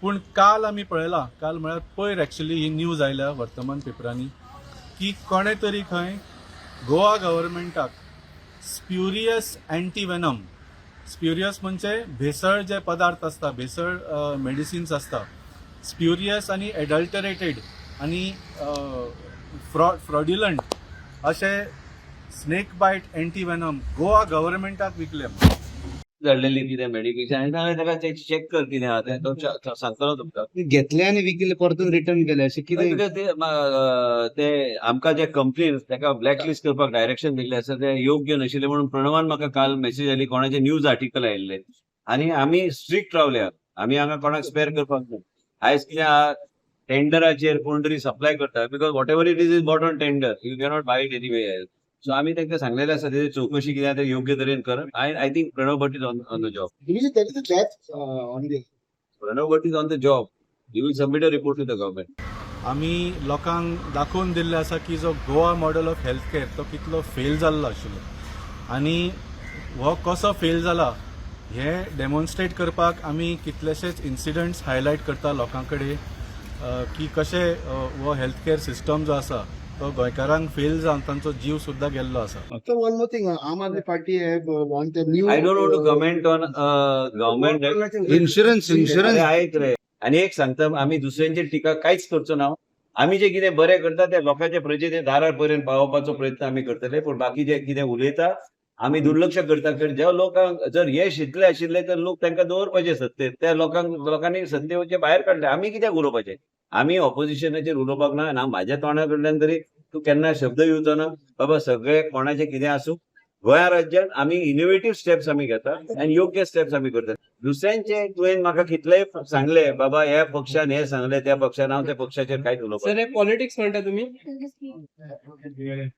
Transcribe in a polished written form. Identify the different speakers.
Speaker 1: पूण काल आमी पळयला, काल म्हळ्यार पयर एक्चुअली ही न्यूज आयल्या वर्तमान पेपरांनी की कोणे तरी खंय गोवा गव्हर्मेंटाक स्प्युरियस एंटीवेनम, स्प्युरियस म्हणजे भेसळ जे पदार्थ असता, भेसळ मेडिसिन्स असता, स्प्युरियस आनी एडल्टरेटेड आनी फ्रॉड्युलंट अशे स्नेक बायट एंटीवेनम गोवा गव्हर्मेंटाक विकले.
Speaker 2: घडलेली कितें मेडिकेशन आनी ताणें ताका चेक कर कितें आहा तें तो सांगतलो तुमकां.
Speaker 3: घेतले आणि विकले परतून रिटर्न केले असे कितें
Speaker 2: because ते आमकां जे कंपनी ताका ब्लॅकलिस्ट करपाक डायरेक्शन दिल्लें आसा तें योग्य नाशिल्लें म्हणून प्रणवान म्हाका काल मेसेज आयली, कोणाचे न्यूज आर्टिकल आयिल्ले आनी आमी स्ट्रिक्ट रावल्या. आमी हांगा कोणाक स्पेर करपाक ना. आयज कितें आहा, टेंडराचेर कोण तरी सप्लाय करता, because whatever it is bought on tender, you cannot buy it anyway else. So आमी तांकां सांगलेलें आसा तेजी चवकशी कितें आहा तें योग्य तरेन कर. I think Pranav Bhat is on the job. Pranav Bhat is on the job. You will submit a report to the government.
Speaker 1: आमी लोकांक दाखोवन दिल्लें आसा की जो Goa model of health care तो कितलो फेल जाल्लो आशिल्लो आनी हो कसो फेल जाला हें डेमॉन्स्ट्रेट करपाक आमी कितलेशेच इन्सिडंट्स हायलायट करता लोकां कडेन की कशें हो हेल्थ केअर सिस्टम जो आसा तो गोंयकारांक फेल जावन तांचो जीव सुद्दां गेल्लो आसा.
Speaker 3: So one more thing, Aam Aadmi Party have wanted new.
Speaker 2: I don't want to comment on government.
Speaker 3: Insurance.
Speaker 2: अरे ऐक रे, आनी एक सांगता, आमी दुसऱ्यांचेर टिका कांयच करचो ना. आमी जे कितें बरें करता ते लोकांच्या प्रजेच्या दारार पर्यंत पावोवपाचो प्रयत्न आमी करतले, पूण बाकी जे कितें उलयता आमी दुर्लक्ष करता. ज्या लोकांक जर यश इतलें आशिल्लें तर लोक तांकां दवरपाचे सत्तेर, त्या लोकांनी सत्तेवरचे भायर काडले. आमी कित्याक उलोवपाचे? आमी ऑपोजिशनाचेर उलोवपाक ना. म्हाज्या तोंडा कडल्यान तरी तूं केन्ना शब्द येवचो ना बाबा. सगळे कोणाचें कितें आसूं, गोंया राज्यांत आमी इनोव्हेटिव्ह स्टेप्स आमी घेतात आनी योग्य स्टेप्स आमी करतात. दुसऱ्यांचे तुवें म्हाका कितलेंय सांगलें बाबा ह्या पक्षान हें सांगलें त्या पक्षान, हांव त्या पक्षाचेर कांयच उलोवपाक
Speaker 4: सर हे पॉलिटिक्स म्हणता तुम्ही